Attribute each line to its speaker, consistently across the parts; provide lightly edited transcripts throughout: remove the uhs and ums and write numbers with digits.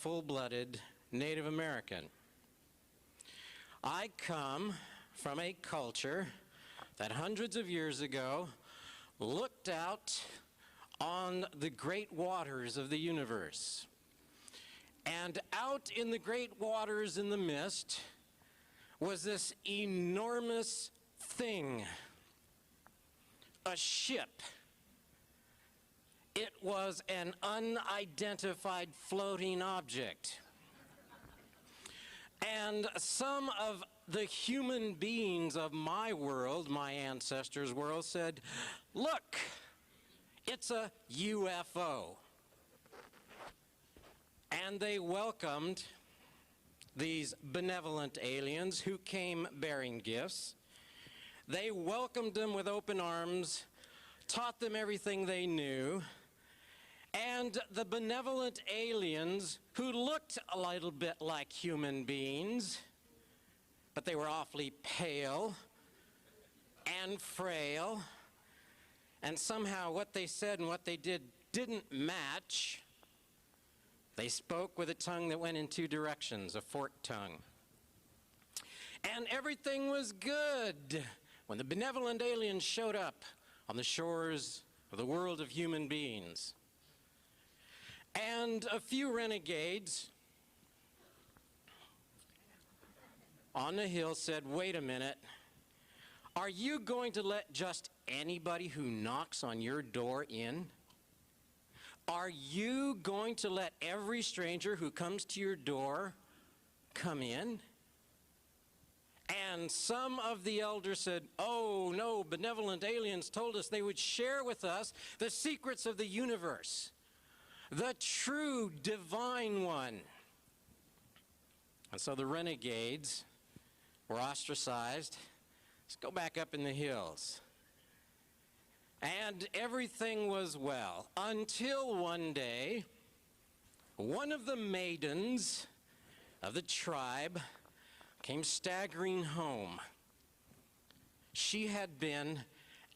Speaker 1: full-blooded Native American. I come from a culture that hundreds of years ago looked out on the great waters of the universe. And out in the great waters in the mist was this enormous thing, a ship. It was an unidentified floating object. And some of the human beings of my world, my ancestors' world, said, "Look, it's a UFO." And they welcomed these benevolent aliens who came bearing gifts. They welcomed them with open arms, taught them everything they knew, and the benevolent aliens, who looked a little bit like human beings, but they were awfully pale and frail, and somehow what they said and what they did didn't match. They spoke with a tongue that went in two directions, a forked tongue. And everything was good when the benevolent aliens showed up on the shores of the world of human beings. And a few renegades on the hill said, "Wait a minute, are you going to let just anybody who knocks on your door in? Are you going to let every stranger who comes to your door come in?" And some of the elders said, "Oh no, benevolent aliens told us they would share with us the secrets of the universe, the true divine one." And so the renegades were ostracized. Let's go back up in the hills. And everything was well until one day, one of the maidens of the tribe came staggering home. She had been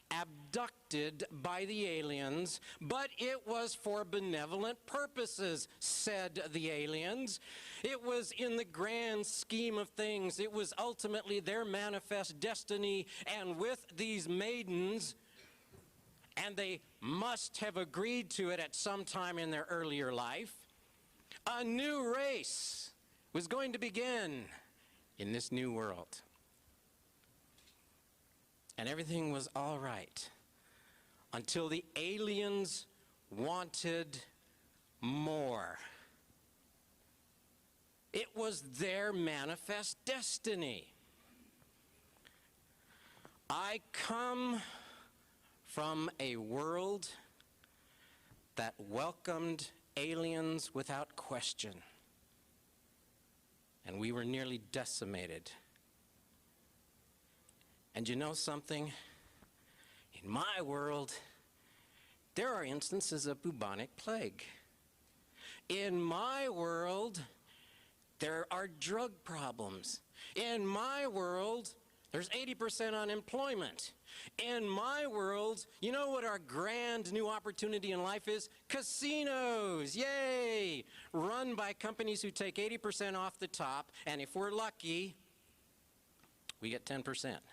Speaker 1: abducted by the aliens, but it was for benevolent purposes, said the aliens. It was in the grand scheme of things. It was ultimately their manifest destiny, and with these maidens, and they must have agreed to it at some time in their earlier life, a new race was going to begin in this new world. And everything was all right until the aliens wanted more. It was their manifest destiny. I come from a world that welcomed aliens without question, and we were nearly decimated. And you know something? In my world, there are instances of bubonic plague. In my world, there are drug problems. In my world, there's 80% unemployment. In my world, you know what our grand new opportunity in life is? Casinos, yay! Run by companies who take 80% off the top, and if we're lucky, we get 10%.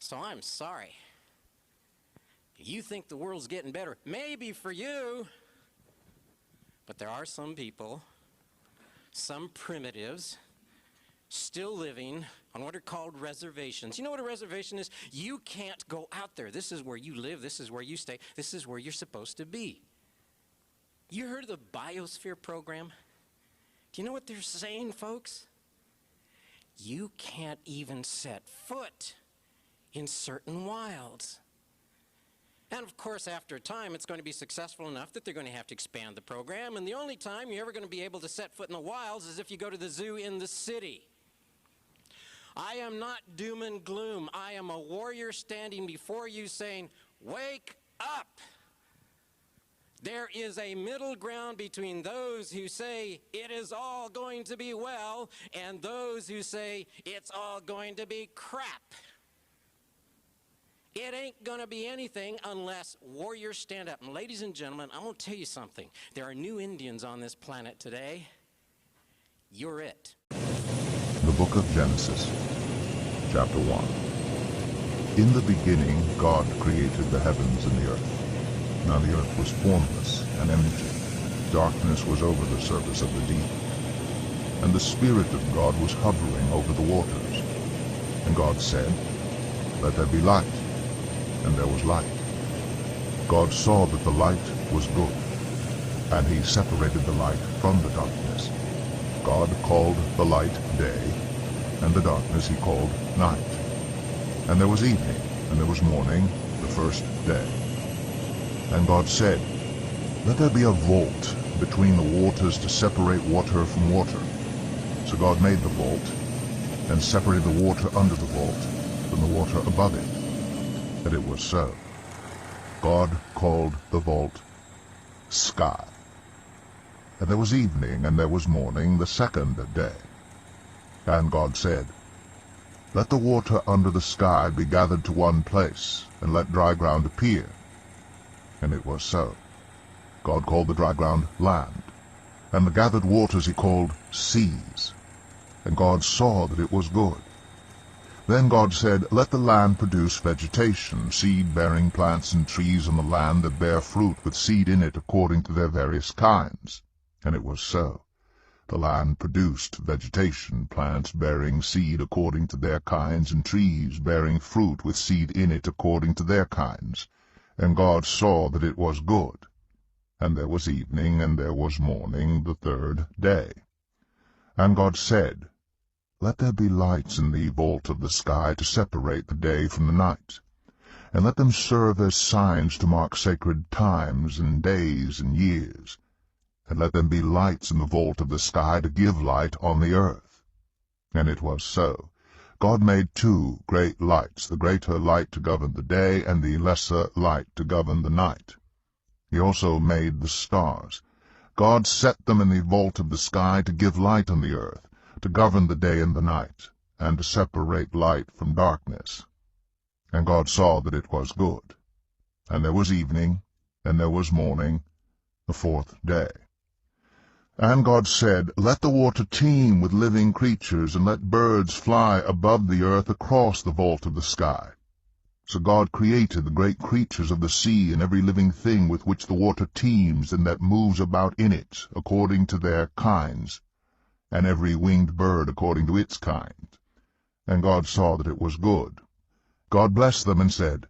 Speaker 1: So I'm sorry. You think the world's getting better. Maybe for you, but there are some people, some primitives, still living on what are called reservations. You know what a reservation is? You can't go out there. This is where you live. This is where you stay. This is where you're supposed to be. You heard of the Biosphere program? Do you know what they're saying, folks? You can't even set foot in certain wilds. And of course, after a time, it's going to be successful enough that they're going to have to expand the program, and the only time you're ever going to be able to set foot in the wilds is if you go to the zoo in the city. I am not doom and gloom. I am a warrior standing before you saying, wake up. There is a middle ground between those who say it is all going to be well and those who say it's all going to be crap. It ain't going to be anything unless warriors stand up. And ladies and gentlemen, I'm going to tell you something. There are new Indians on this planet today. You're it.
Speaker 2: The book of Genesis, chapter 1. In the beginning God created the heavens and the earth. Now the earth was formless and empty. Darkness was over the surface of the deep. And the Spirit of God was hovering over the waters. And God said, "Let there be light." And there was light. God saw that the light was good, and he separated the light from the darkness. God called the light day, and the darkness he called night. And there was evening, and there was morning, the first day. And God said, "Let there be a vault between the waters to separate water from water." So God made the vault, and separated the water under the vault from the water above it. And it was so. God called the vault Sky. And there was evening, and there was morning, the second day. And God said, "Let the water under the sky be gathered to one place, and let dry ground appear." And it was so. God called the dry ground land, and the gathered waters he called seas. And God saw that it was good. Then God said, "Let the land produce vegetation, seed-bearing plants and trees on the land that bear fruit with seed in it according to their various kinds." And it was so. The land produced vegetation, plants bearing seed according to their kinds, and trees bearing fruit with seed in it according to their kinds. And God saw that it was good. And there was evening, and there was morning, the third day. And God said, "Let there be lights in the vault of the sky to separate the day from the night, and let them serve as signs to mark sacred times and days and years. And let them be lights in the vault of the sky to give light on the earth." And it was so. God made two great lights, the greater light to govern the day, and the lesser light to govern the night. He also made the stars. God set them in the vault of the sky to give light on the earth, to govern the day and the night, and to separate light from darkness. And God saw that it was good. And there was evening, and there was morning, the fourth day. And God said, "Let the water teem with living creatures, and let birds fly above the earth across the vault of the sky." So God created the great creatures of the sea, and every living thing with which the water teems, and that moves about in it, according to their kinds, and every winged bird according to its kind. And God saw that it was good. God blessed them and said,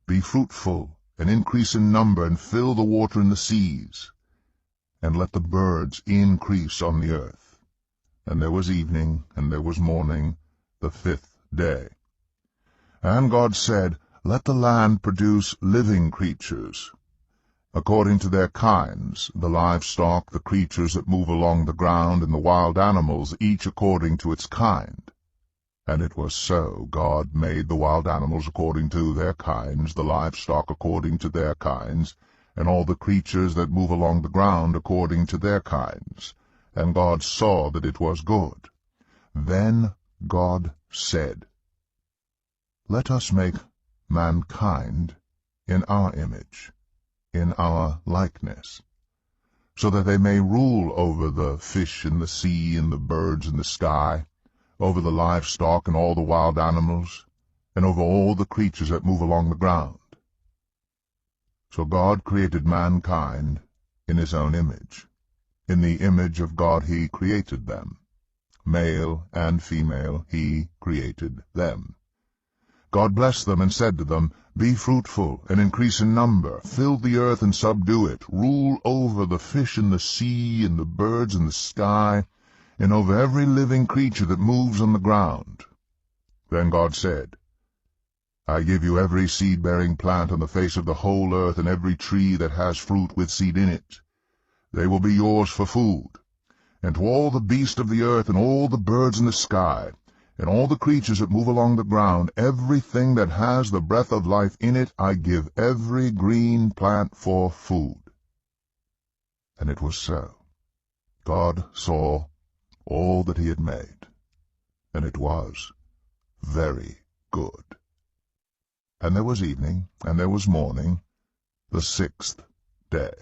Speaker 2: "Be fruitful, and increase in number, and fill the water in the seas, and let the birds increase on the earth." And there was evening, and there was morning, the fifth day. And God said, "Let the land produce living creatures, according to their kinds, the livestock, the creatures that move along the ground, and the wild animals, each according to its kind." And it was so. God made the wild animals according to their kinds, the livestock according to their kinds, and all the creatures that move along the ground according to their kinds. And God saw that it was good. Then God said, "Let us make mankind in our image, in our likeness, so that they may rule over the fish in the sea and the birds in the sky, over the livestock and all the wild animals, and over all the creatures that move along the ground." So God created mankind in his own image. In the image of God he created them. Male and female he created them. God blessed them and said to them, "Be fruitful and increase in number, fill the earth and subdue it, rule over the fish in the sea and the birds in the sky, and over every living creature that moves on the ground." Then God said, "I give you every seed-bearing plant on the face of the whole earth, and every tree that has fruit with seed in it. They will be yours for food. And to all the beasts of the earth, and all the birds in the sky, and all the creatures that move along the ground, everything that has the breath of life in it, I give every green plant for food." And it was so. God saw all that he had made, and it was very good. And there was evening, and there was morning, the sixth day.